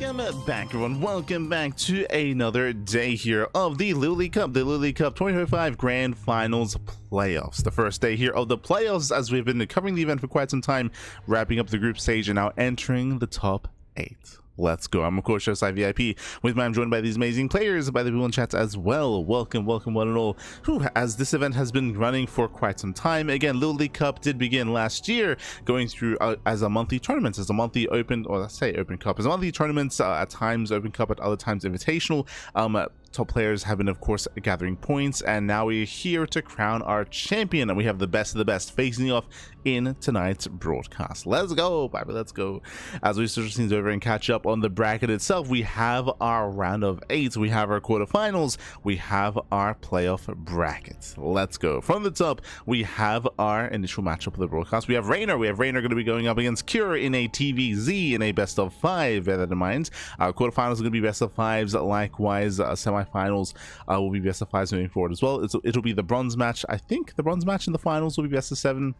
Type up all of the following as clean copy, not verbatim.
Welcome back, everyone. Welcome back to another day here of the LiuLi Cup, the LiuLi Cup 2025 Grand Finals playoffs. The first day here of the playoffs, as we've been covering the event for quite some time, wrapping up the group stage and now entering the top 8. Let's go. I'm of course your ZvT. With me, I'm joined by these amazing players, by the people in chat as well. Welcome one and all. As this event has been running for quite some time. Again, LiuLi Cup did begin last year, going through as a monthly tournament, as a monthly open, or let's say open cup, as a monthly tournaments, at times open cup, at other times invitational. Top players have been, of course, gathering points, and now we're here to crown our champion, and we have the best of the best facing off in tonight's broadcast. Let's go, baby, let's go. As we switch things over and catch up on the bracket itself, we have our round of 8, we have our quarterfinals, we have our playoff bracket. Let's go. From the top, we have our initial matchup of the broadcast. We have Reynor. Going to be going up against Cure in a TVZ in a best of 5. Bear that in mind. Our quarterfinals are going to be best of 5s. Likewise, semifinals will be best of 5s moving forward as well. It'll be the bronze match. I think the bronze match in the finals will be best of 7.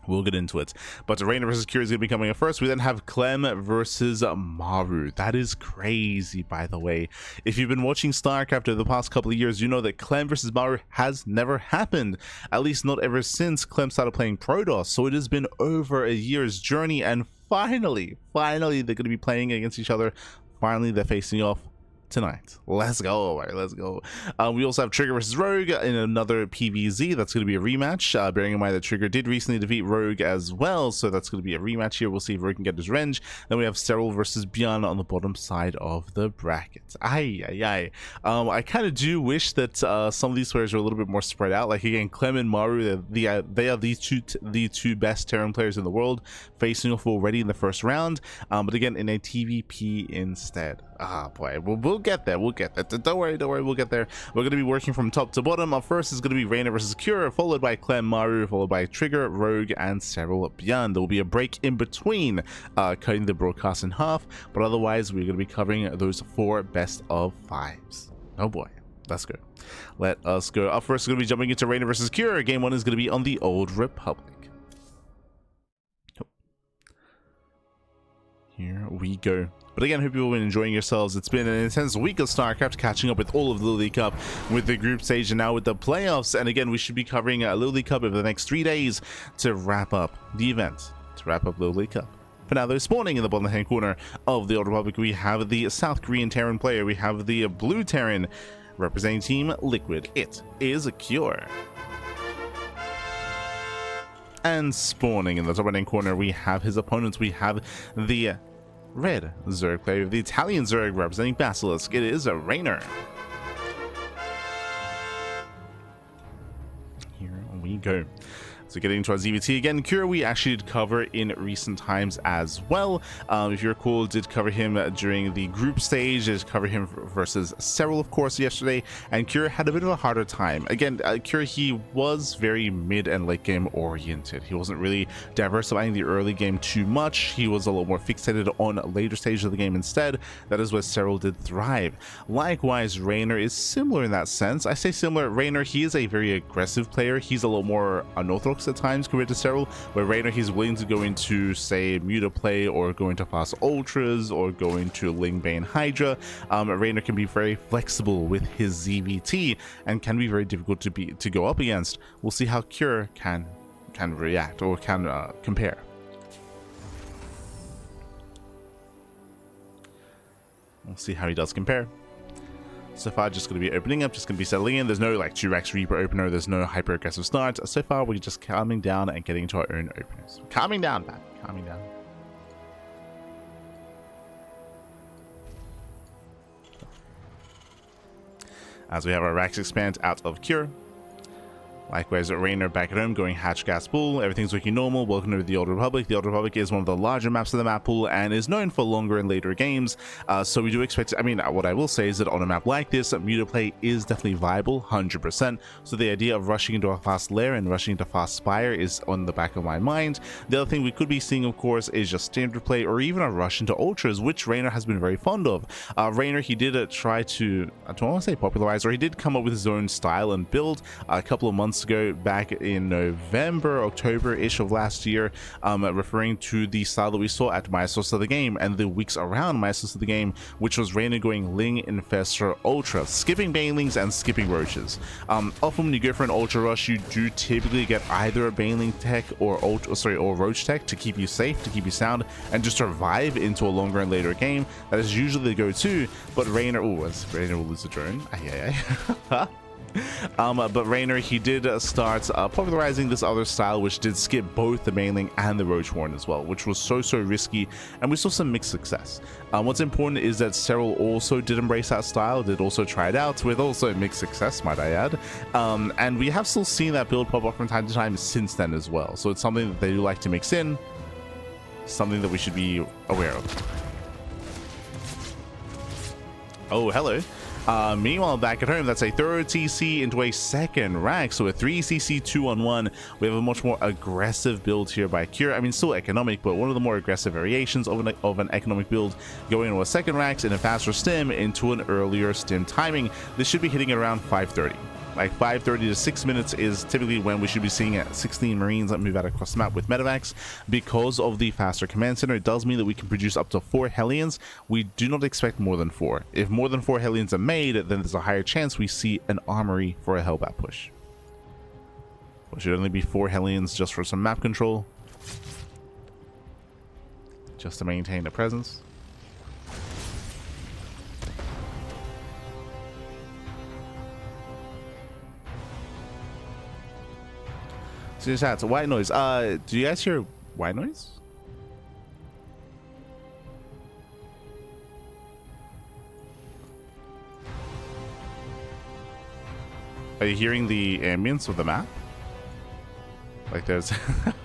We'll get into it. But Reynor versus Cure is going to be coming up first. We then have Clem versus Maru. That is crazy, by the way. If you've been watching StarCraft over the past couple of years, you know that Clem versus Maru has never happened. At least not ever since Clem started playing Protoss. So it has been over a year's journey, and finally, they're going to be playing against each other. Finally, they're facing off tonight. Let's go. All right, let's go. We also have Trigger versus Rogue in another PvZ. That's going to be a rematch, bearing in mind that Trigger did recently defeat Rogue as well, so that's going to be a rematch here. We'll see if Rogue can get his revenge. Then we have Cyril versus Bjorn on the bottom side of the bracket. I kind of do wish that some of these players are a little bit more spread out. Like, again, Clem and Maru, they are the two best Terran players in the world, facing off already in the first round, but again in a TVP instead. Boy, we'll get there. Don't worry, we'll get there. We're going to be working from top to bottom. Up first is going to be Reynor versus Cure, followed by Clem, Maru, followed by Trigger, Rogue, and Cyril Bjorn. There will be a break in between, cutting the broadcast in half, but otherwise we're going to be covering those 4 best of 5s. Oh boy, let's go. Let us go. Up first, we're going to be jumping into Reynor versus Cure. Game 1 is going to be on the Old Republic. Here we go. But again, hope you've all been enjoying yourselves. It's been an intense week of StarCraft, catching up with all of LiuLi Cup, with the group stage, and now with the playoffs. And again, we should be covering LiuLi Cup over the next 3 days to wrap up the event, to wrap up LiuLi Cup. For now, though, spawning in the bottom hand corner of the Old Republic, we have the South Korean Terran player. We have the blue Terran representing Team Liquid. It is a Cure. And spawning in the top right-hand corner, we have his opponents. We have the red Zerg player, the Italian Zerg representing Basilisk. It is a Reynor. Here we go. So getting into our ZvT again, Cure we actually did cover in recent times as well. If you recall, did cover him during the group stage, did cover him versus Cyril, of course, yesterday, and Cure had a bit of a harder time. Again, Cure, he was very mid and late game oriented. He wasn't really diversifying the early game too much. He was a little more fixated on later stages of the game instead. That is where Cyril did thrive. Likewise, Reynor is similar in that sense. I say similar. Reynor, he is a very aggressive player. He's a little more unorthodox at times compared to Cyril, where Reynor, he's willing to go into, say, Muta play, or go into fast ultras, or go into Ling Bane Hydra. Reynor can be very flexible with his ZvT and can be very difficult to go up against. We'll see how Cure can react, or can compare. We'll see how he does compare. So far, just going to be opening up, just going to be settling in. There's no like 2x Reaper opener, there's no hyper aggressive start. So far, we're just calming down and getting into our own openers. Calming down, man. Calming down. As we have our Rax expand out of Cure. Likewise, Reynor back at home going hatch gas pool. Everything's looking normal. Welcome to the Old Republic. The Old Republic is one of the larger maps of the map pool and is known for longer and later games. So we do expect, I mean, what I will say is that on a map like this, Muta play is definitely viable, 100%. So the idea of rushing into a fast lair and rushing into fast spire is on the back of my mind. The other thing we could be seeing, of course, is just standard play or even a rush into ultras, which Reynor has been very fond of. Reynor, he did try to, I don't want to say popularize, or he did come up with his own style and build a couple of months months ago, back in November, October-ish of last year, referring to the style that we saw at my source of the game and the weeks around my source of the game, which was Reynor going Ling Infestor Ultra, skipping Banelings and skipping Roaches. Often when you go for an Ultra Rush, you do typically get either a Baneling tech or Roach tech to keep you safe, to keep you sound, and just survive into a longer and later game. That is usually the go-to, but Reynor, Reynor will lose a drone. But Reynor, he did start popularizing this other style, which did skip both the Baneling and the Roach Horn as well, which was so risky, and we saw some mixed success. What's important is that Cyril also did embrace that style, did also try it out with also mixed success, might I add, and we have still seen that build pop up from time to time since then as well. So it's something that they do like to mix in, something that we should be aware of. Oh, hello. Meanwhile, back at home, that's a third TC into a second rack. So a 3cc 2-on-1. We have a much more aggressive build here by Cure. I mean, still economic, but one of the more aggressive variations of an economic build, going into a second racks in a faster stim into an earlier stim timing. This should be hitting at around 5:30. Like 5:30 to 6 minutes is typically when we should be seeing 16 Marines that move out across the map with medevacs. Because of the faster command center, it does mean that we can produce up to 4 Hellions. We do not expect more than 4. If more than 4 Hellions are made, then there's a higher chance we see an armory for a Hellbat push. It should only be 4 Hellions just for some map control, just to maintain a presence. So just had white noise. Do you guys hear white noise? Are you hearing the ambience of the map? Like there's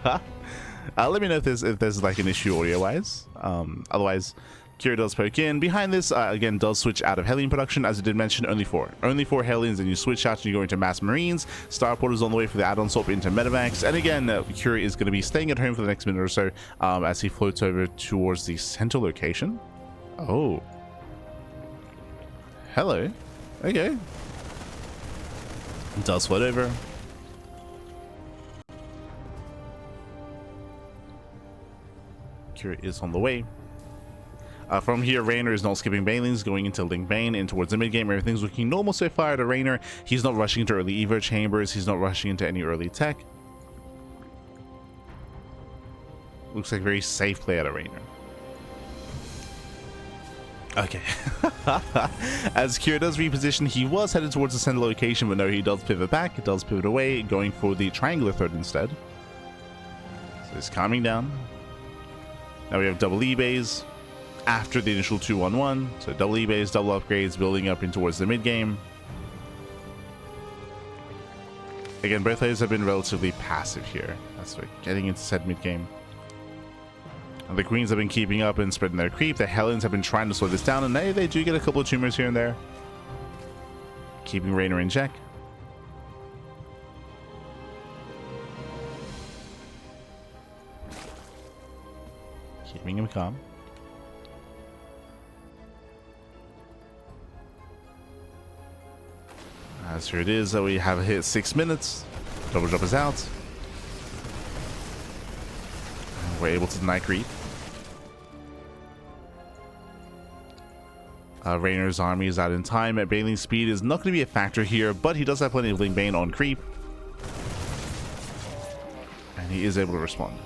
let me know if there's like an issue audio wise. Otherwise, Kira does poke in. Behind this, again, does switch out of Hellion production. As I did mention, only 4 Hellions, and you switch out and you go into Mass Marines. Starport is on the way for the add-on swap into Medevacs. And again, Kira is going to be staying at home for the next minute or so as he floats over towards the center location. Oh. Hello. Okay. Does float over. Kira is on the way. From here, Reynor is not skipping Banelings, going into Ling Bane in towards the mid-game. Everything's looking normal so far to Reynor. He's not rushing into early Evo chambers. He's not rushing into any early tech. Looks like very safe play out of Reynor. Okay. As Kira does reposition, he was headed towards the center location, but no, he does pivot back. He does pivot away, going for the triangular thread instead. So he's calming down. Now we have double E-bays after the initial 2-1-1. So double E-bays, double upgrades, building up in towards the mid-game. Again, both players have been relatively passive here. That's what getting into said mid-game. And the Queens have been keeping up and spreading their creep. The Hellions have been trying to slow this down, and they do get a couple of tumors here and there, keeping Reynor in check. Keeping him calm. As here it is, we have hit 6 minutes. Double drop is out. We're able to deny creep. Reynor's army is out in time. Baneling speed is not going to be a factor here, but he does have plenty of Ling Bane on creep. And he is able to respond.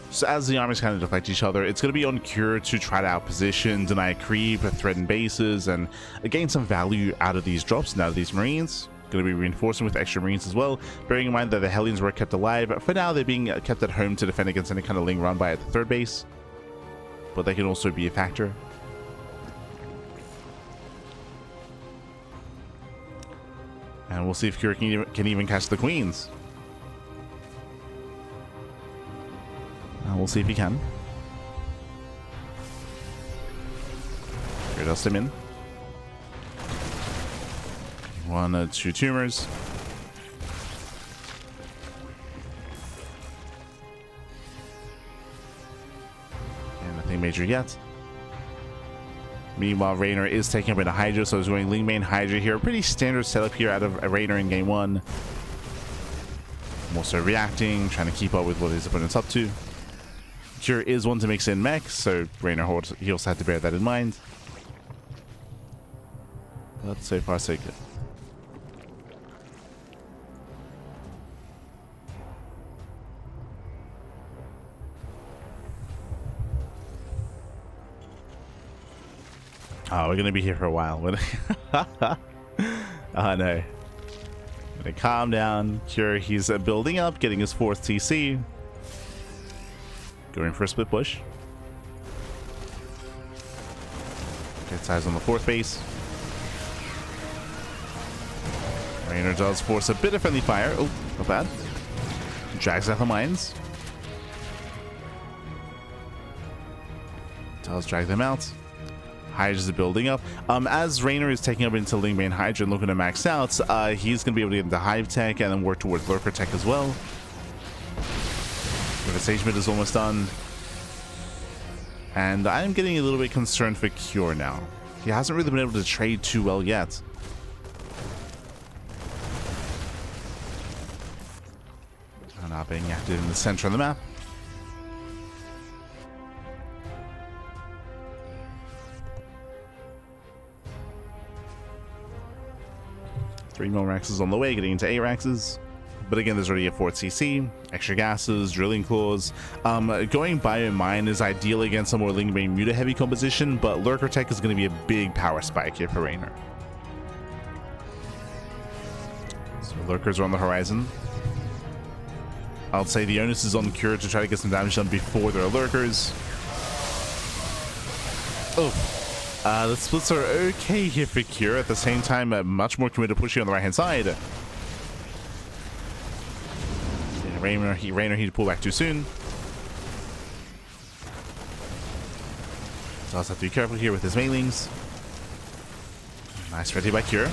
So as the armies kind of deflect each other, it's going to be on Cure to try to outposition, deny creep, threaten bases, and gain some value out of these drops and out of these Marines. Going to be reinforcing with extra Marines as well, bearing in mind that the Hellions were kept alive. For now, they're being kept at home to defend against any kind of Ling run by at the third base, but they can also be a factor. And we'll see if Cure can even catch the Queens. We'll see if he can. Here, dust him in. 1, 2 tumors. And nothing major yet. Meanwhile, Reynor is taking up into Hydra, so he's going Ling main Hydra here. Pretty standard setup here out of Reynor in game 1. Also reacting, trying to keep up with what his opponent's up to. Cure is one to mix in mech, so Reynor, he also had to bear that in mind. But so far, so good. Oh, we're gonna be here for a while. Oh no. Gonna calm down. Cure, he's building up, getting his 4th TC. Going for a split push. Gets eyes on the 4th base. Reynor does force a bit of friendly fire. Oh, not bad. Drags out the mines. Does drag them out. Hydra's building up. As Reynor is taking up into Ling main Hydra and looking to max out, he's going to be able to get into Hive Tech and then work towards Lurker Tech as well. The Sage Mid is almost done. And I am getting a little bit concerned for Cure now. He hasn't really been able to trade too well yet. Now being active in the center of the map. Three more Raxes on the way, getting into 8 Raxes. But again, there's already a 4th CC, extra gases, drilling claws. Going Bio Mine is ideal against a more Ling main Muta heavy composition, but Lurker Tech is going to be a big power spike here for Reynor. So Lurkers are on the horizon. I'll say the onus is on Cure to try to get some damage done before there are Lurkers. Oh, the splits are okay here for Cure. At the same time, much more committed pushing on the right-hand side. Yeah, Reynor, he pulled back too soon. So I'll have to be careful here with his mailings. Nice ready by Cure.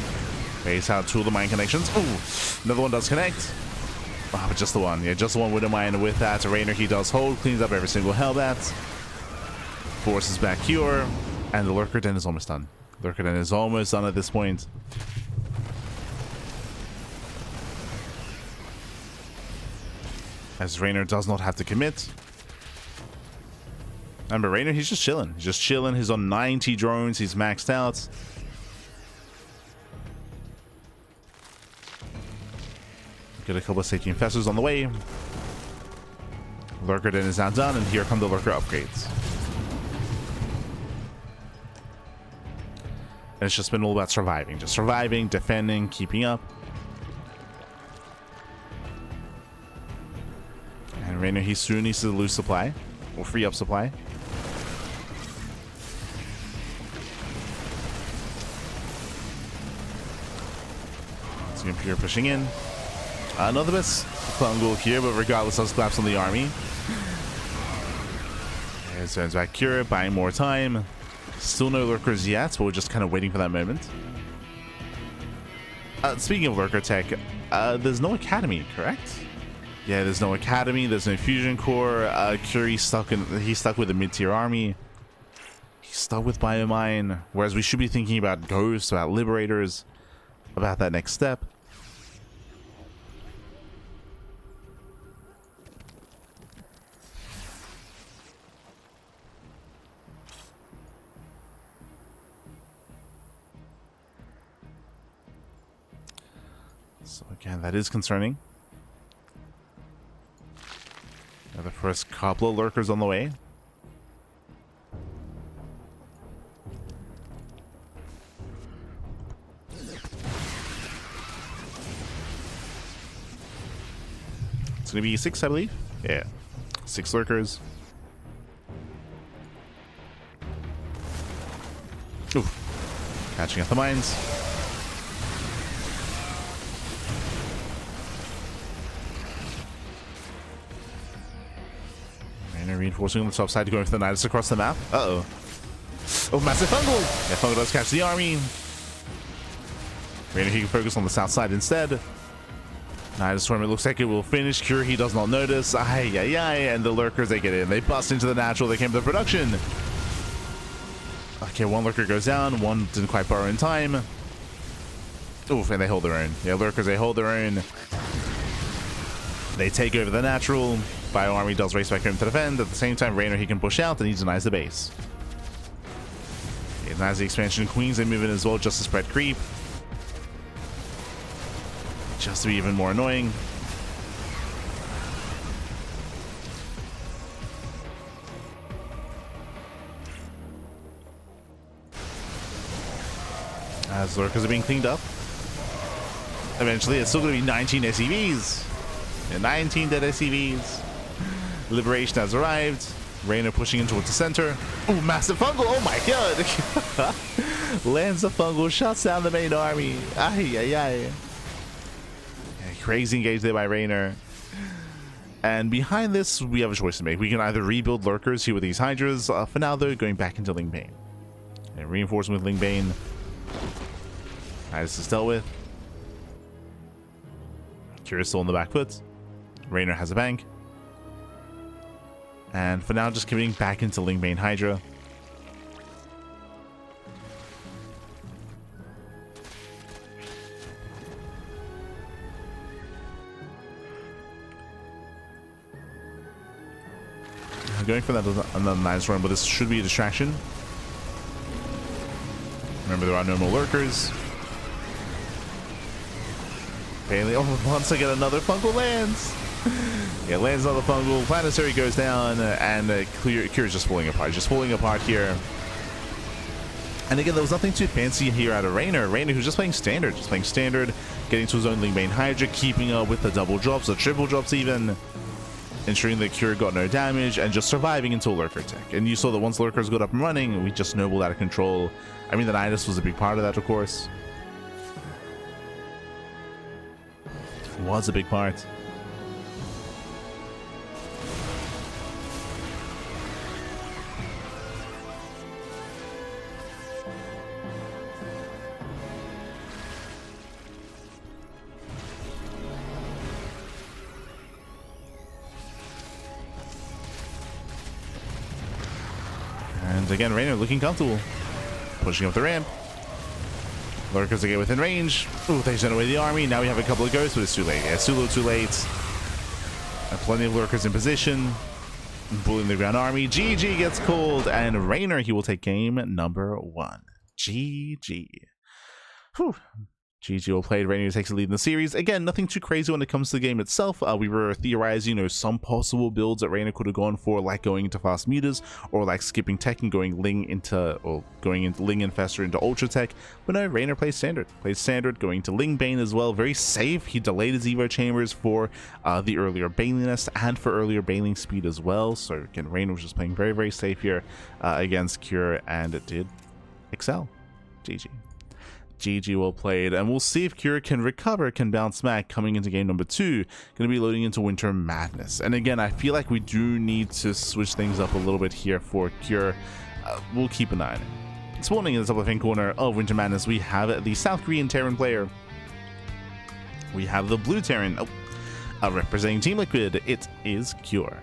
Base out 2 of the mine connections. Ooh, another one does connect. Oh, but just the one. Yeah, just the one with a mine. With that, Reynor, he does hold, cleans up every single Hellbat. Forces back Cure. And the Lurker Den is almost done. Lurker Den is almost done at this point. As Reynor does not have to commit. Remember, Reynor, he's just chilling. He's just chilling. He's on 90 drones. He's maxed out. Get a couple of safety infestors on the way. Lurker Den is now done, and here come the Lurker upgrades. And it's just been all about surviving. Just surviving, defending, keeping up. And Reynor, he soon needs to lose supply. Or free up supply. So Impure pushing in. Another best Fungal here, but regardless of collapse on the army. And turns back Cure, buying more time. Still no Lurkers yet, but we're just kind of waiting for that moment. Speaking of Lurker Tech, there's no Academy, correct? Yeah, there's no Academy, there's no Fusion Core. Cure, he's stuck with a mid-tier army. He's stuck with Biomine, whereas we should be thinking about Ghosts, about Liberators, about that next step. So again, that is concerning. Now the first couple of Lurkers on the way. It's going to be 6, I believe. Yeah, 6 Lurkers. Ooh, catching up the mines. Reinforcing on the top side, going for the Nidus across the map. Uh-oh. Oh, massive Fungal! Yeah, Fungal does catch the army. Reynor, he can focus on the south side instead. Nidus tournament looks like it will finish. Cure, he does not notice. Ay, ay, ay. And the Lurkers, they get in. They bust into the natural. They came to the production. Okay, one lurker goes down, one didn't quite burrow in time. Oof, and they hold their own. Yeah, lurkers, they hold their own. They take over the natural. Bio Army does race back home to defend. At the same time, Reynor, he can push out, and he denies the base. He denies the expansion. Queens, they move in as well, just to spread creep. Just to be even more annoying. As lurkers are being cleaned up. Eventually, it's still going to be 19 SCVs. Yeah, 19 dead SCVs. Liberation has arrived. Reynor pushing in towards the center. Oh, massive fungal. Oh my god. Lands a fungal. Shuts down the main army. Ay, ay, ay. Yeah, crazy engage there by Reynor. And behind this, we have a choice to make. We can either rebuild lurkers here with these Hydras. For now, though, going back into Lingbane. And reinforcement with Lingbane. This is dealt with. Kira's still on the back foot. Reynor has a bank. And for now, just committing back into Lingbane Hydra. Going for that another nice run, but this should be a distraction. Remember, there are no more lurkers. Bailey, oh, once again, another fungal lands. Yeah, lands another fungal. Planetary goes down, and Kira's just falling apart. Just falling apart here. And again, there was nothing too fancy here out of Reynor. Reynor, who's just playing standard. Getting to his own Lingbane Hydra, keeping up with the double drops, the triple drops even. Ensuring that Kira got no damage, and just surviving until lurker tech. And you saw that once lurkers got up and running, we just snowballed out of control. I mean, the Nidus was a big part of that, of course. Was a big part. And again, Reynor looking comfortable. Pushing up the ramp. Lurkers to get within range. Ooh, they sent away the army. Now we have a couple of ghosts, but it's too late. Yeah, it's too little too late. Plenty of lurkers in position. Bullying the ground army. GG gets called, and Reynor, he will take game number 1. GG. Whew. GG will play. Reynor takes the lead in the series. Again, nothing too crazy when it comes to the game itself. We were theorizing, some possible builds that Reynor could have gone for, like going into fast mutas, or like skipping tech and going Ling into Ling Infestor into Ultra Tech. But no, Reynor plays standard. Going to Lingbane as well. Very safe. He delayed his Evo chambers for the earlier Baneliness and for earlier Baneling speed as well. So again, Reynor was just playing very, very safe here against Cure, and it did excel. GG. GG, well played, and we'll see if Kira can recover, can bounce back coming into game number 2. Going to be loading into Winter Madness. And again, I feel like we do need to switch things up a little bit here for Kira. We'll keep an eye on it. Spawning in the top left-hand corner of Winter Madness, we have the South Korean Terran player. We have the Blue Terran. Representing Team Liquid, it is Cure.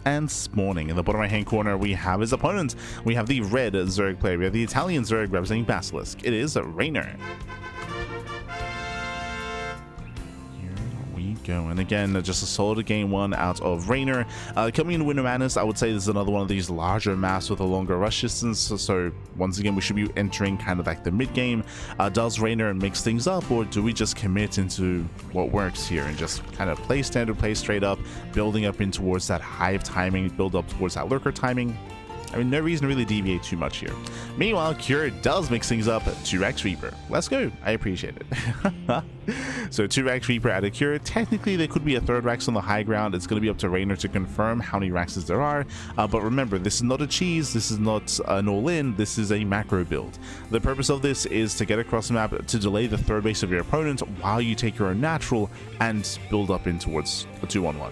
And spawning in the bottom right hand corner, we have his opponent. We have the red Zerg player. We have the Italian Zerg representing Basilisk. It is Reynor. Here we go. And again, just a solid game 1 out of Reynor. Coming into Winter Madness, I would say this is another one of these larger maps with a longer rush distance. So once again, we should be entering kind of like the mid game. Does Reynor mix things up, or do we just commit into what works here and just kind of play standard, play straight up, building up in towards that hive timing, build up towards that lurker timing? I mean, no reason to really deviate too much here. Meanwhile, Cure does mix things up. 2x Reaper. Let's go. I appreciate it. So 2x Reaper out of Cure. Technically, there could be a 3rd Rax on the high ground. It's going to be up to Reynor to confirm how many Raxes there are. But remember, this is not a cheese. This is not an all-in. This is a macro build. The purpose of this is to get across the map to delay the 3rd base of your opponent while you take your own natural and build up in towards a 2-on-1.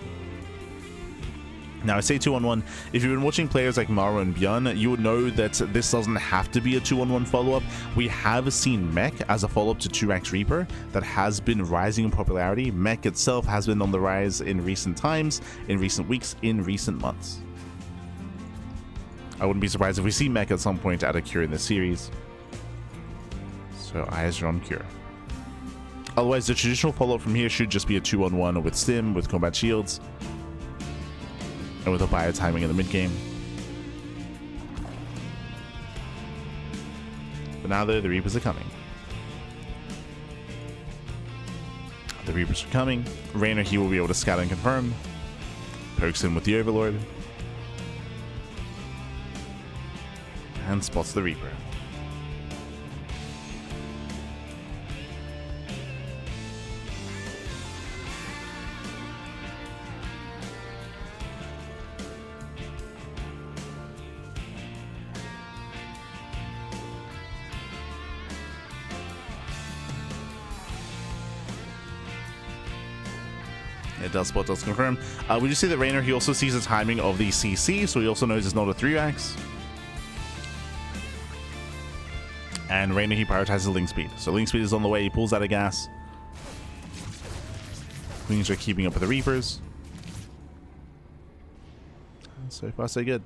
Now, I say 2-on-1, if you've been watching players like Mara and Björn, you would know that this doesn't have to be a 2-on-1 follow-up. We have seen Mech as a follow-up to 2x Reaper that has been rising in popularity. Mech itself has been on the rise in recent times, in recent weeks, in recent months. I wouldn't be surprised if we see mech at some point out of Cure in this series. So eyes are on Cure. Otherwise, the traditional follow-up from here should just be a 2-on-1 with Stim, with combat shields, and with a bio timing in the mid-game. But now though, the Reapers are coming. The Reapers are coming. Reynor, he will be able to scout and confirm. Pokes in with the Overlord. And spots the Reaper. It does spot, does confirm. We just see that Reynor, he also sees the timing of the CC, so he also knows it's not a 3-axe. And Reynor, he prioritizes link speed. So link speed is on the way, he pulls out of gas. Queens are keeping up with the Reapers. So far, so good.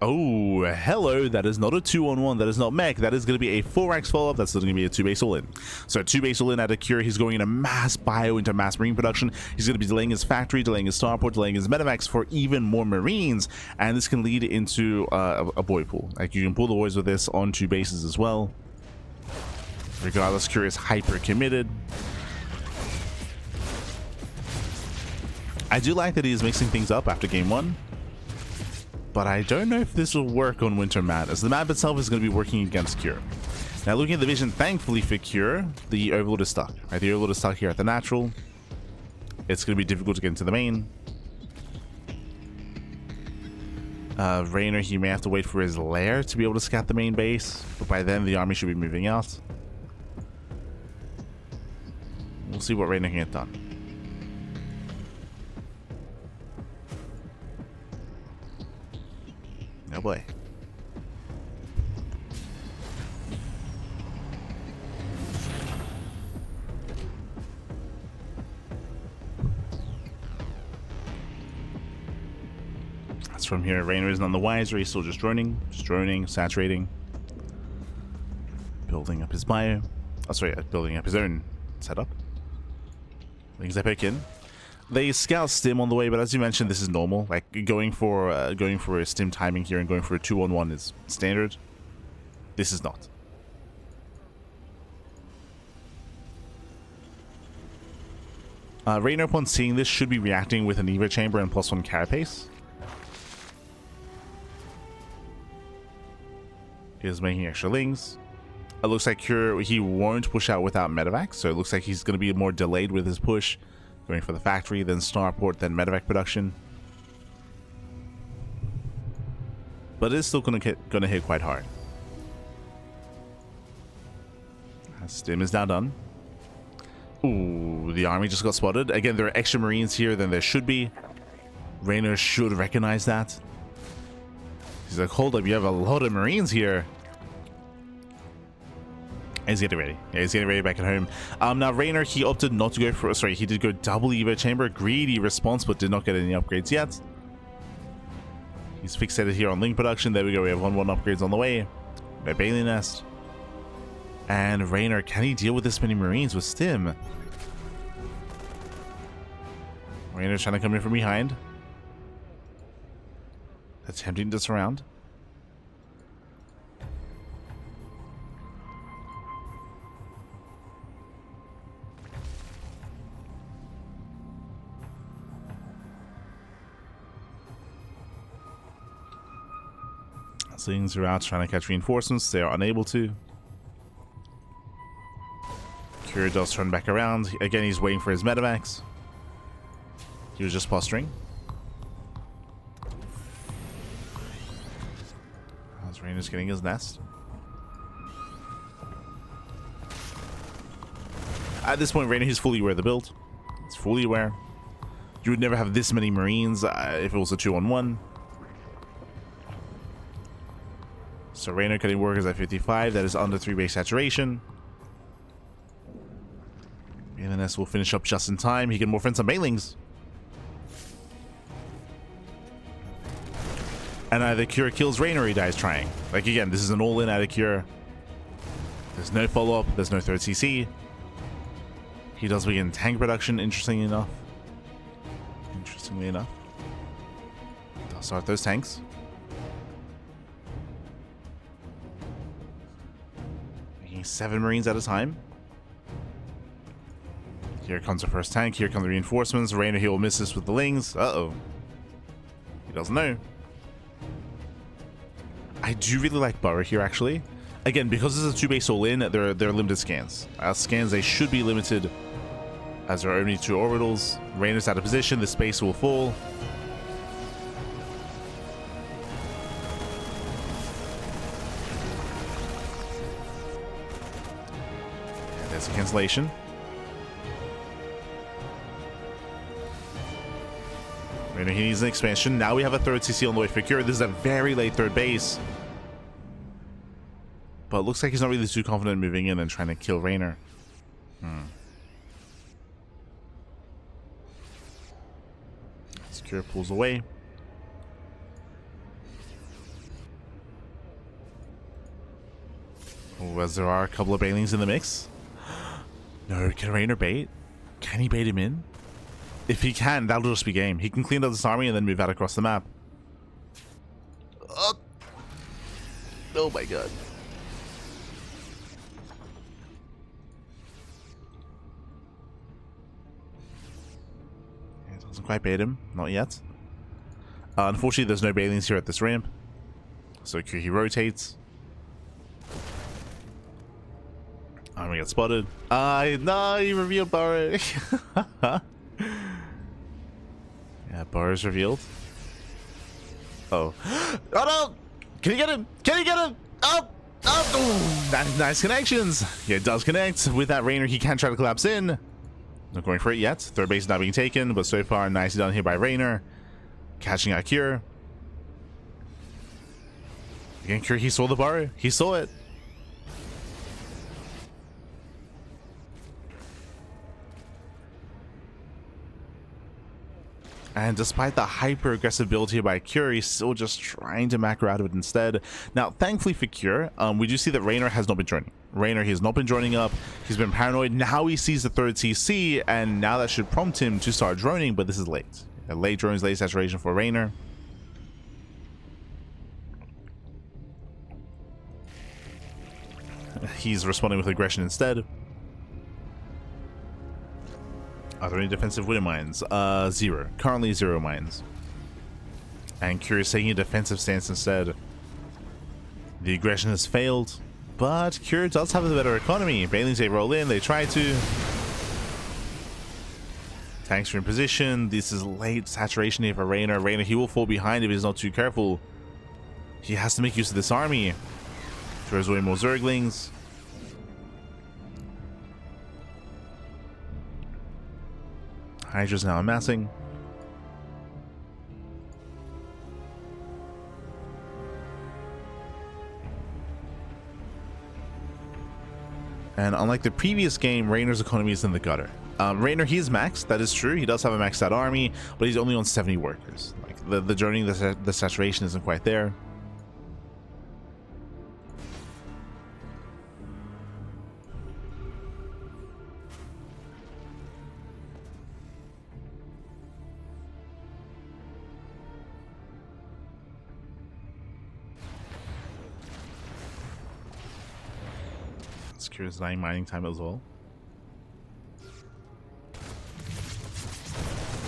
Oh, hello. That is not a 2-on-1. That is not mech. That is going to be a 4-axe follow-up. That's going to be a 2-base all-in. So 2-base all-in out of Cure. He's going into mass bio, into mass marine production. He's going to be delaying his factory, delaying his starport, delaying his medevacs for even more marines. And this can lead into a boy pool. Like, you can pull the boys with this on 2 bases as well. Regardless, Cure is hyper committed. I do like that he is mixing things up after game 1. But I don't know if this will work on Winter Map, as the map itself is going to be working against Cure. Now, looking at the vision, thankfully for Cure, the Overlord is stuck. Right? The Overlord is stuck here at the natural. It's going to be difficult to get into the main. Reynor, he may have to wait for his lair to be able to scout the main base, but by then the army should be moving out. We'll see what Reynor can get done. Oh boy. That's from here. Reynor isn't on the wiser. He's still just droning, saturating, building up his bio. Oh, sorry, building up his own setup. Things I poke in. They scout Stim on the way, but as you mentioned, this is normal. Like going for a Stim timing here and going for a 2-on-1 is standard. This is not. Reynor, upon seeing this, should be reacting with an Evo Chamber and +1 Carapace. He is making extra lings. It looks like he won't push out without medevac, so it looks like he's going to be more delayed with his push. Going for the factory, then starport, then medevac production. But it's still gonna hit quite hard. Stim is now done. Ooh, the army just got spotted. Again, there are extra marines here than there should be. Reynor should recognize that. He's like, hold up, you have a lot of marines here. He's getting ready. Yeah, he's getting ready back at home. Now, Reynor, he opted not to go for... Sorry, he did go double Evo Chamber. Greedy response, but did not get any upgrades yet. He's fixated here on link production. There we go. We have 1-1 upgrades on the way. No Bailey Nest. And Reynor, can he deal with this many Marines with Stim? Reynor trying to come in from behind. Attempting to surround. Slings are out trying to catch reinforcements. They are unable to. Cure does turn back around. Again, he's waiting for his medevacs. He was just posturing. As Reynor's getting his nest. At this point, Reynor is fully aware of the build. He's fully aware. You would never have this many Marines if it was a 2-on-1. So Reynor cutting workers at 55. That is under 3-base saturation. And then this will finish up just in time. He can morph in some Bailings. And either Cure kills Reynor or he dies trying. Like, again, this is an all-in out of Cure. There's no follow-up. There's no third CC. He does begin tank production, interestingly enough. They'll start those tanks. Making 7 Marines at a time. Here comes the first tank. Here come the reinforcements. Reynor here will miss this with the Lings. Uh-oh. He doesn't know. I do really like Burrow here, actually. Again, because this is a 2-base all-in, they're limited scans. As scans, they should be limited, as there are only 2 orbitals. Reynor's out of position. The space will fall. And there's a cancellation. Reynor, he needs an expansion. Now we have a third CC on the way for Cure. This is a very late third base. But it looks like he's not really too confident moving in and trying to kill Reynor. Cure pulls away. Oh, as there are a couple of bailings in the mix. No, can Reynor bait? Can he bait him in? If he can, that'll just be game. He can clean up this army and then move out across the map. Oh my god. It doesn't quite bait him. Not yet. Unfortunately, there's no bailings here at this ramp. So he rotates. I'm gonna get spotted. No, he revealed Burrow. Yeah, Burrow's revealed. Oh. Oh no! Can you get him? Can you get him? Oh! Oh! Nice connections. Yeah, it does connect. With that Reynor, he can try to collapse in. Not going for it yet. Third base is not being taken, but so far, nicely done here by Reynor. Catching out Cure. Again, Cure, he saw the Burrow. He saw it. And despite the hyper-aggressive build here by Cure, he's still just trying to macro out of it instead. Now, thankfully for Cure, we do see that Reynor has not been joining. Reynor, he has not been joining up. He's been paranoid. Now he sees the third CC, and now that should prompt him to start droning, but this is late. Late drones, late saturation for Reynor. He's responding with aggression instead. Are there any defensive wind mines? 0. Currently 0 mines. And Cure is taking a defensive stance instead. The aggression has failed, but Cure does have a better economy. Bailings, they roll in, they try to. Tanks are in position. This is late saturation here for Reynor. Reynor, he will fall behind if he's not too careful. He has to make use of this army. Throws away more Zerglings. Hydra's now amassing. And unlike the previous game, Reynor's economy is in the gutter. Reynor, he is maxed, that is true. He does have a maxed out army, but he's only on 70 workers. Like the journey, the saturation isn't quite there. Cure's dying mining time as well.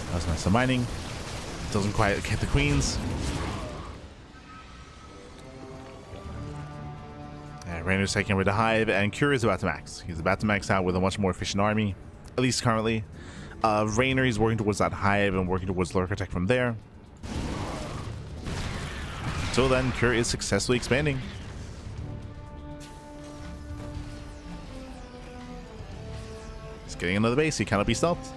That was nice. The mining doesn't quite get the queens. Reynor's taking over the hive, and Cure is about to max. He's about to max out with a much more efficient army, at least currently. Reynor, he's working towards that hive and working towards Lurker Tech from there. Until then, Cure is successfully expanding. Getting another base, he cannot be stopped.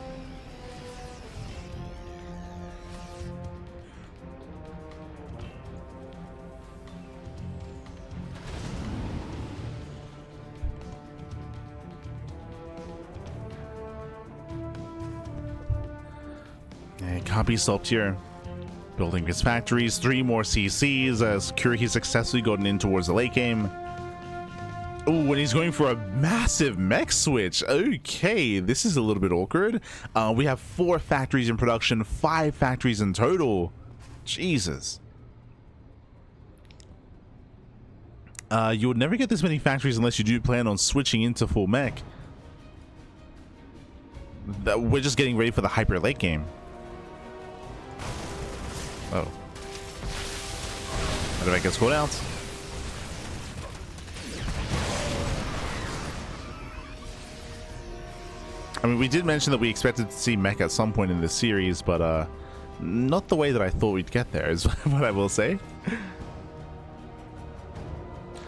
Yeah, he can't be stopped here. Building his factories, 3 more CCs as Curie successfully gotten in towards the late game. Oh, and he's going for a massive mech switch. Okay, this is a little bit awkward. We have 4 factories in production, 5 factories in total. Jesus. You would never get this many factories unless you do plan on switching into full mech. We're just getting ready for the hyper late game. Oh. How do I get called out? I mean, we did mention that we expected to see mech at some point in this series, but not the way that I thought we'd get there is what I will say.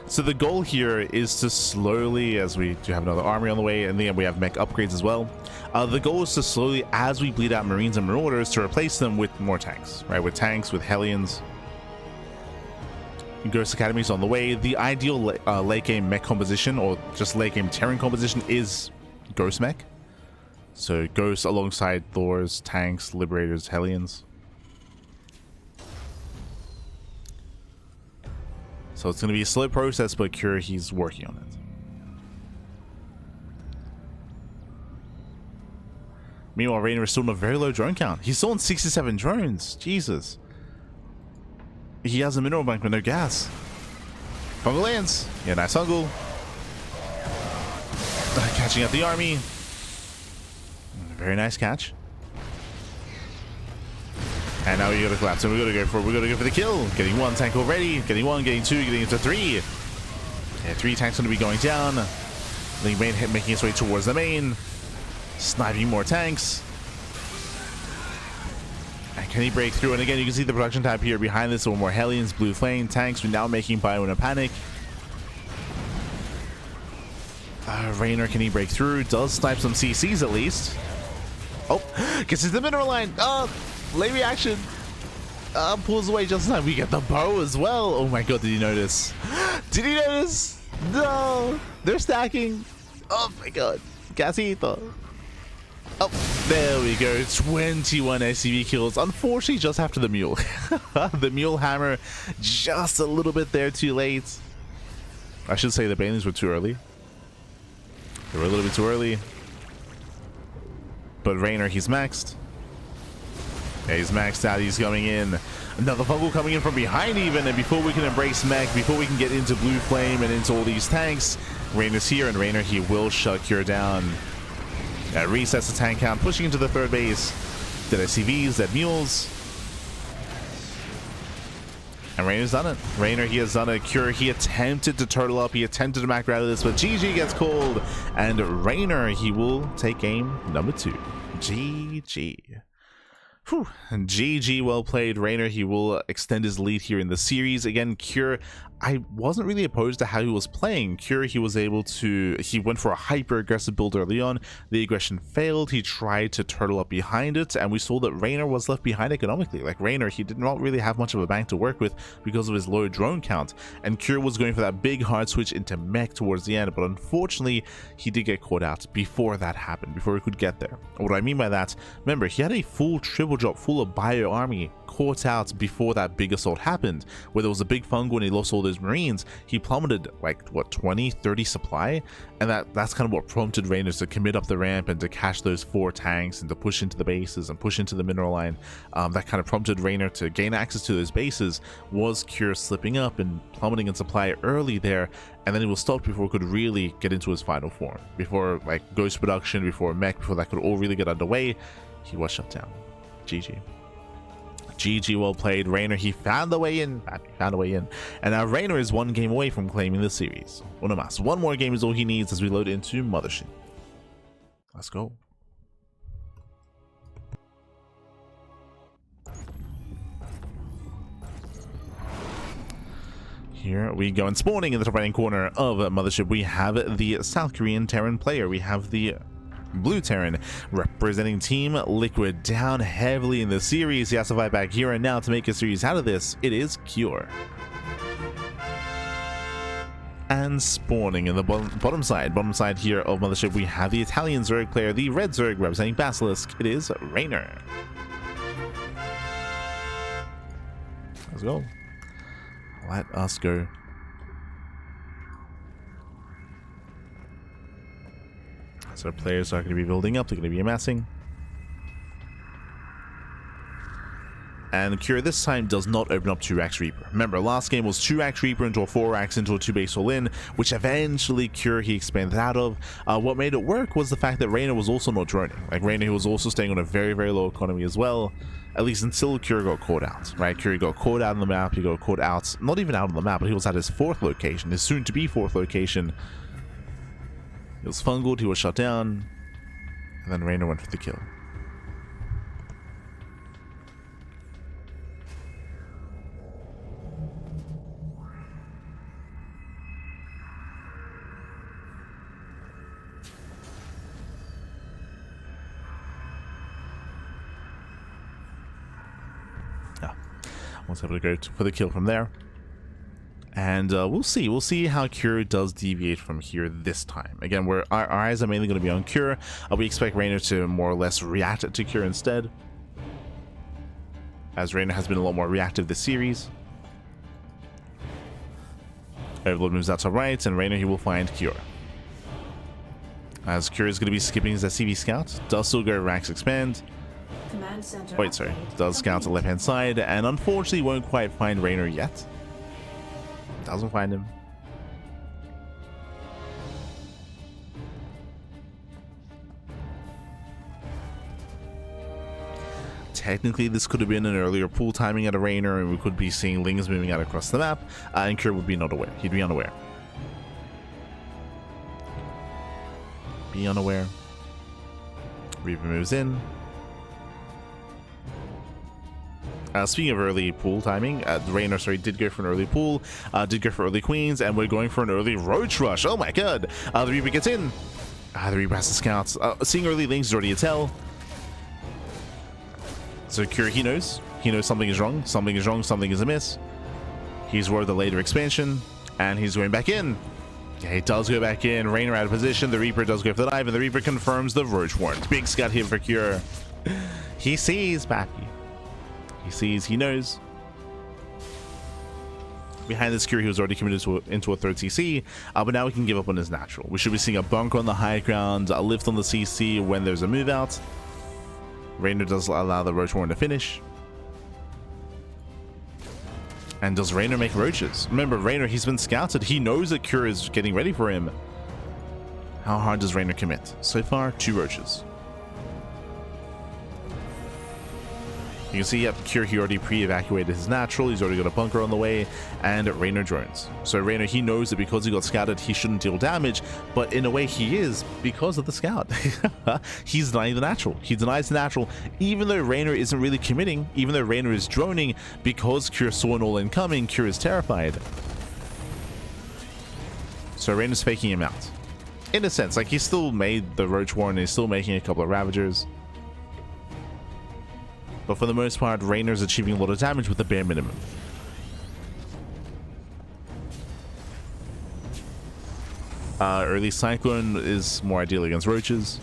So the goal here is to slowly, as we do have another army on the way, and then we have mech upgrades as well. The goal is to slowly, as we bleed out Marines and Marauders, to replace them with more tanks, right? With tanks, with Hellions. Ghost Academy's on the way. The ideal late game mech composition, or just late game Terran composition, is Ghost mech. So Ghosts alongside Thors, tanks, Liberators, Hellions. So it's going to be a slow process, but he's working on it. Meanwhile, Reynor is still on a very low drone count. He's still on 67 drones. Jesus. He has a mineral bank with no gas. Fungal lands. Yeah, nice Fungal. Catching up the army. Very nice catch. And now we gotta collapse, and we gotta go for the kill. Getting 1 tank already. Getting 1, getting 2, getting into 3. Yeah, 3 tanks gonna be going down. Making its way towards the main. Sniping more tanks. And can he break through? And again, you can see the production tab here behind this. One more Hellions, Blue Flame tanks. We're now making Bio in a panic. Reynor, can he break through? Does snipe some CCs at least. Oh, gets into the mineral line. Oh, late reaction. Pulls away just in time. We get the bow as well. Oh my god, did he notice? Did he notice? No, they're stacking. Oh my god, Gasito. Oh, there we go. 21 SCV kills. Unfortunately, just after the mule. The mule hammer, just a little bit there too late. I should say the Banelings were too early. They were a little bit too early. But Reynor, he's maxed. Yeah, he's maxed out. He's coming in. Another Fungal coming in from behind even. And before we can embrace mech, before we can get into Blue Flame and into all these tanks, Reynor's here. And Reynor, he will shut Cure down. Resets the tank count, pushing into the 3rd base. Dead SCVs, dead mules. And Reynor's done it. Reynor, he has done a Cure. He attempted to turtle up. He attempted to Mac out of this, but GG gets called. And Reynor, he will take game number 2. GG. Whew. And GG, well played. Reynor, he will extend his lead here in the series. Again, Cure, I wasn't really opposed to how he was playing. Cure, he was able to, he went for a hyper aggressive build early on. The aggression failed. He tried to turtle up behind it, and we saw that Reynor was left behind economically. Like Reynor, he did not really have much of a bank to work with because of his low drone count, and Cure was going for that big hard switch into mech towards the end, but unfortunately he did get caught out before that happened, before he could get there. What I mean by that, remember, he had a full triple drop full of bio army caught out before that big assault happened, where there was a big fungal and he lost all those Marines. He plummeted like what, 20-30 supply, and that's kind of what prompted Reynor to commit up the ramp and to cash those 4 tanks and to push into the bases and push into the mineral line. That kind of prompted Reynor to gain access to those bases. Was Cure slipping up and plummeting in supply early there, and then he was stopped before he could really get into his final form, before like Ghost production, before mech, before that could all really get underway. He was shut down. GG. GG, well played. Reynor, he found a way in. And now Reynor is 1 game away from claiming the series. One more game is all he needs as we load into Mothership. Let's go. Here we go, and spawning in the top right hand corner of Mothership, we have the South Korean Terran player. We have the Blue Terran representing Team Liquid, down heavily in the series. He has to fight back here and now to make a series out of this. It is Cure. And spawning in the bottom side here of Mothership, we have the Italian Zerg player, the Red Zerg representing Basilisk. It is Reynor. Let's go. Let us go. So players are going to be building up. They're going to be amassing. And Cure this time does not open up 2-Axe Reaper. Remember, last game was 2-Axe Reaper into a 4-Axe into a 2-base all-in, which eventually Cure he expanded out of. What made it work was the fact that Reynor was also not droning. Like, Reynor, he was also staying on a very, very low economy as well, at least until Cure got caught out, right? Cure got caught out on the map, he got caught out, not even out on the map, but he was at his 4th location, his soon-to-be 4th location. He was fungled, he was shut down, and then Reynor went for the kill. Was able to go for the kill from there, and we'll see how Cure does deviate from here this time. Again, our eyes are mainly going to be on Cure. We expect Reynor to more or less react to Cure instead, as Reynor has been a lot more reactive this series. Overlord moves out to right, and Reynor he will find Cure, as Cure is going to be skipping his SCV scout. Does still go Rax expand. Wait, sorry. Does scout to the left-hand side, and unfortunately won't quite find Reynor yet. Doesn't find him. Technically, this could have been an earlier pool timing at a Reynor, and we could be seeing Lings moving out across the map, and Cure would be not aware. He'd be unaware. Be unaware. Reaper moves in. Speaking of early pool timing, Reynor, sorry, did go for an early pool, did go for early queens, and we're going for an early roach rush. Oh my god! The Reaper gets in. The Reaper has the scouts. Seeing early links is already a tell. So Cure, he knows something is wrong, something is wrong, something is amiss. He's worried the later expansion, and he's going back in. Yeah, he does go back in. Reynor out of position. The Reaper does go for the dive, and the Reaper confirms the roach warrant. Big scout here for Cure. He sees Pappy. He sees, he knows. Behind this Cure, he was already committed into a 3rd CC, but now we can give up on his natural. We should be seeing a bunker on the high ground, a lift on the CC when there's a move out. Reynor does allow the roach warren to finish. And does Reynor make roaches? Remember, Reynor, he's been scouted. He knows that Cure is getting ready for him. How hard does Reynor commit? So far, 2 roaches. You can see, yep, Cure, he already pre-evacuated his natural. He's already got a bunker on the way, and Reynor drones. So Reynor, he knows that because he got scouted, he shouldn't deal damage, but in a way he is because of the scout. He's denying the natural. He denies the natural, even though Reynor isn't really committing, even though Reynor is droning, because Cure saw an all-in coming, Cure is terrified. So Reynor's faking him out. In a sense, like, he still made the roach warren, he's still making a couple of ravagers. But for the most part, Reynor's achieving a lot of damage with the bare minimum. Early Cyclone is more ideal against roaches.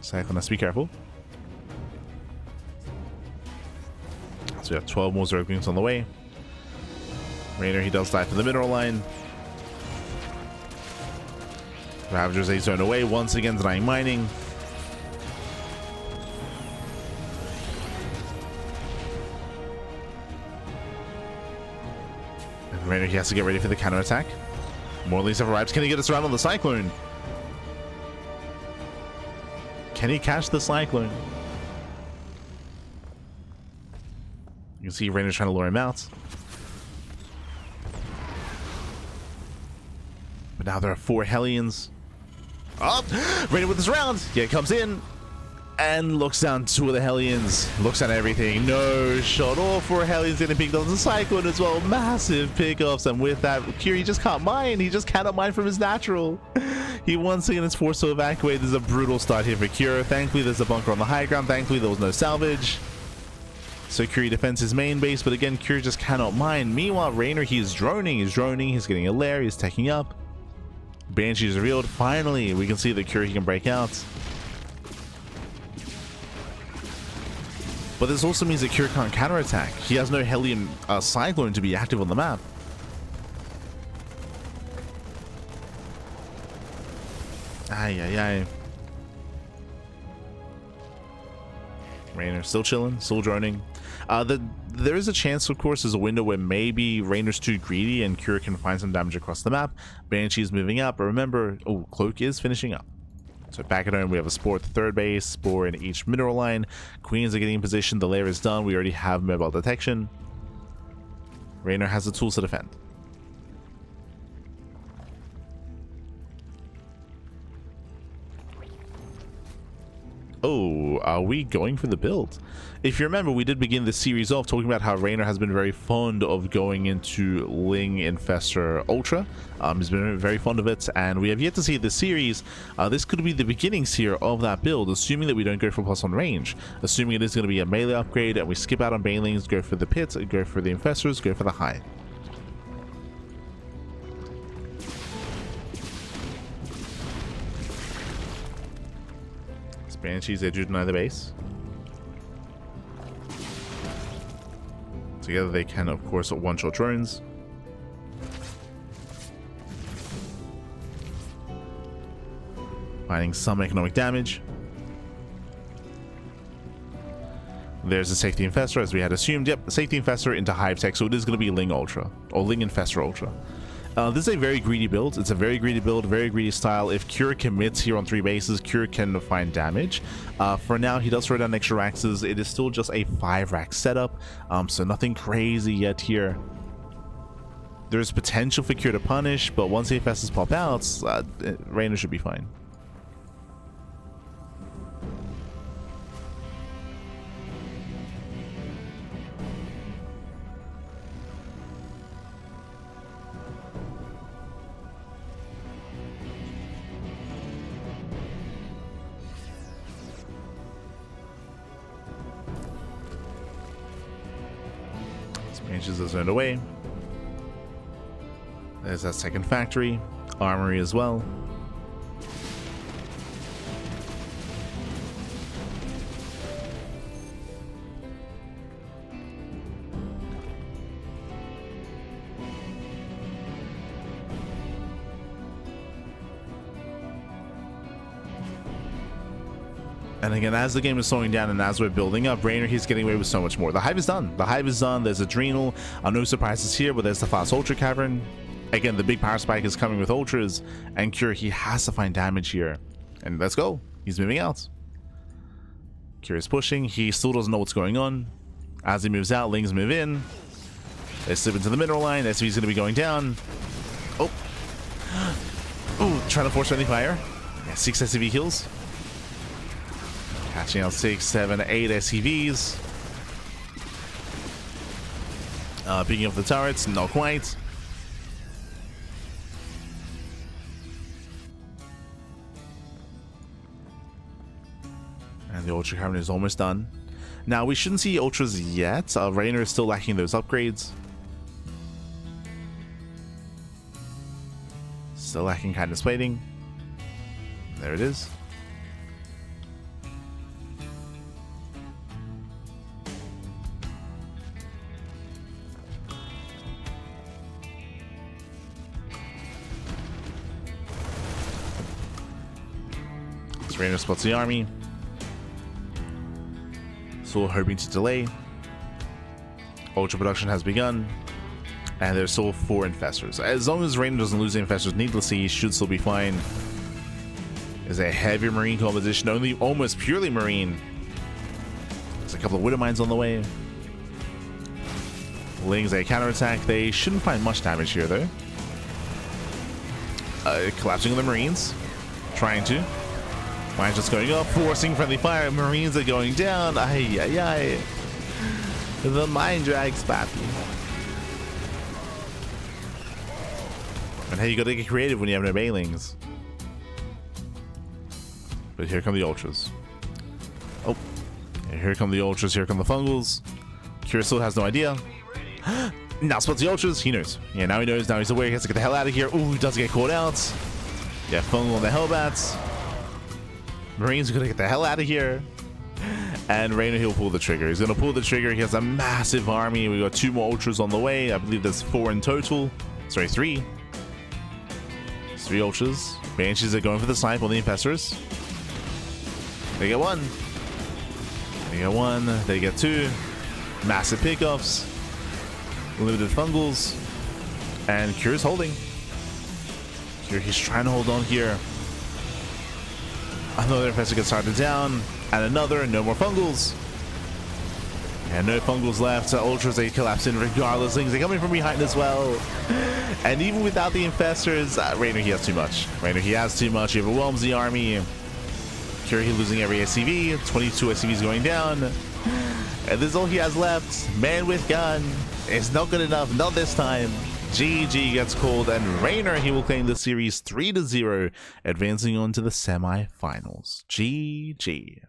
Cyclone has to be careful. So we have 12 more Zerglings on the way. Reynor, he does die for the mineral line. Ravagers a zone away, once again denying mining. And Reynor, he has to get ready for the counter attack. More leads have arrived. Can he get us around on the Cyclone? Can he catch the Cyclone? You can see Reynor's trying to lure him out. But now there are 4 Hellions. Up! Reynor with his round. Yeah, comes in. And looks down 2 of the Hellions. Looks at everything. No shot. All 4 Hellions getting picked up. The Cyclone as well. Massive pickups. And with that, Cure, he just can't mine. He just cannot mine from his natural. He once again is forced to evacuate. There's a brutal start here for Cure. Thankfully, there's a bunker on the high ground. Thankfully, there was no salvage. So Cure defends his main base. But again, Cure just cannot mine. Meanwhile, Reynor, he's droning. He's droning. He's getting a lair. He's taking up. Banshee is revealed. Finally, we can see that Cure, he can break out. But this also means that Kira can't counterattack. He has no Helium Cyclone to be active on the map. Ay, ay, ay. Reynor still chilling, still droning. There is a chance, of course, there's a window where maybe Reynor's too greedy and Kira can find some damage across the map. Banshee's moving up, but remember, oh, Cloak is finishing up. So back at home, we have a Spore at the third base, Spore in each mineral line. Queens are getting in position, the lair is done, we already have mobile detection. Reynor has the tools to defend. Oh, are we going for the build? If you remember, we did begin the series off talking about how Reynor has been very fond of going into Ling Infestor Ultra. He's been very fond of it, and we have yet to see this series. This could be the beginnings here of that build, assuming that we don't go for plus on range. Assuming it is going to be a melee upgrade, and we skip out on Banelings, go for the pit, go for the Infestors, go for the high. Banshees, they do deny the base. Together they can, of course, one-shot drones. Finding some economic damage. There's a Safety Infestor, as we had assumed. Yep, Safety Infestor into Hive Tech, so it is going to be Ling Ultra, or Ling Infestor Ultra. This is a very greedy build. It's a very greedy build, very greedy style. If Kira commits here on 3 bases, Kira can find damage. For now, he does throw down extra Raxes. It is still just a 5 rack setup, so nothing crazy yet here. There's potential for Kira to punish, but once the FSs pop out, Reynor should be fine. Branches are zoned away. There's that second factory. Armory as well. And again, as the game is slowing down and as we're building up, Reynor, he's getting away with so much more. The Hive is done. The Hive is done. There's Adrenal. No surprises here, but there's the fast Ultra Cavern. Again, the big power spike is coming with Ultras, and Kira, he has to find damage here. And let's go. He's moving out. Kira's pushing. He still doesn't know what's going on. As he moves out, Lings move in. They slip into the mineral line. SV's going to be going down. Oh. Ooh, trying to force friendly fire. Yeah, 6 SCV kills. Catching out 6, 7, 8 SCVs. Picking up the turrets, not quite. And the Ultra Cavern is almost done. Now, we shouldn't see Ultras yet. Reynor is still lacking those upgrades. Still lacking kindness plating. There it is. Reynor spots the army. Still hoping to delay. Ultra production has begun. And there's still 4 Infestors. As long as Reynor doesn't lose the Infestors needlessly, he should still be fine. There's a heavy Marine composition, only almost purely Marine. There's a couple of Widow Mines on the way. Lings a counterattack. They shouldn't find much damage here though. Collapsing on the Marines. Trying to. Mines just going up, forcing friendly fire. Marines are going down. Ay, ay, ay. The mine drags, papi. And hey, you gotta get creative when you have no Banelings. But here come the Ultras. Oh. Here come the Ultras, here come the Fungals. Kira still has no idea. Now spots the Ultras, he knows. Yeah, now he knows, now he's aware, he has to get the hell out of here. Ooh, he does get caught out. Yeah, Fungal on the Hellbats. Marines are gonna get the hell out of here. And Reynor, he'll pull the trigger. He's gonna pull the trigger. He has a massive army. We got 2 more ultras on the way. I believe there's 4 in total. Sorry, 3. There's 3 ultras. Banshees are going for the snipe on the infestors. They get 1. They get 1. They get 2. Massive pickoffs. Limited fungals. And Cure's holding. Cure, he's trying to hold on here. Another infestor gets started down. And another. No more fungals. And no fungals left. Ultras, they collapse in regardless. Things are coming from behind as well. And even without the infestors, Reynor, he has too much. Reynor, he has too much. He overwhelms the army. Cure, he losing every SCV. 22 SCVs going down. And this is all he has left. Man with gun. It's not good enough. Not this time. GG gets called, and Reynor, he will claim the series 3-0, advancing on to the semi-finals. GG.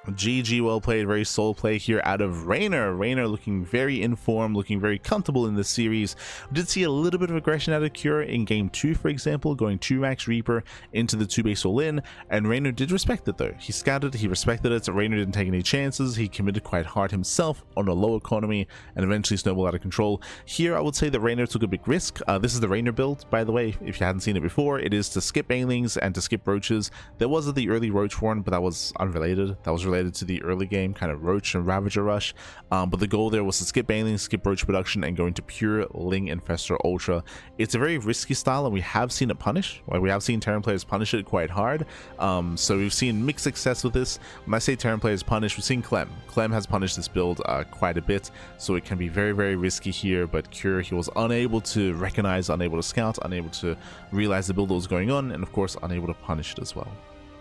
GG, well played. Very solid play here out of Reynor. Reynor looking very informed, looking very comfortable in this series. We did see a little bit of aggression out of Cure in game 2, for example, going 2 Max Reaper into the 2 base all-in, and Reynor did respect it though. He scouted, he respected it. Reynor didn't take any chances. He committed quite hard himself on a low economy and eventually snowballed out of control. Here, I would say that Reynor took a big risk. This is the Reynor build, by the way, if you hadn't seen it before. It is to skip banelings and to skip roaches. There was the early roach one, but that was unrelated. That was related to the early game kind of roach and ravager rush, but the goal there was to skip banelings, skip roach production, and go into pure ling infestor ultra. It's a very risky style, and we have seen it punish. Like, we have seen Terran players punish it quite hard, so we've seen mixed success with this. When I say Terran players punish, we've seen Clem has punished this build quite a bit, so it can be very, very risky here. But Cure, he was unable to recognize, unable to scout, unable to realize the build that was going on, and of course unable to punish it as well.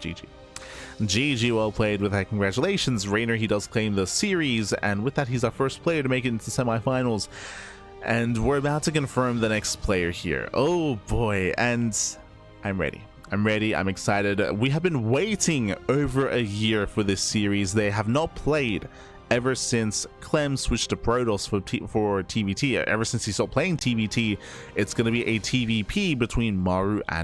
GG. GG, well played. With that, congratulations. Reynor, he does claim the series, and with that, he's our first player to make it into the semifinals. And we're about to confirm the next player here. Oh boy, and I'm ready. I'm excited. We have been waiting over a year for this series. They have not played ever since Clem switched to Protoss for TvT. Ever since he stopped playing TvT, it's going to be a TvP between Maru and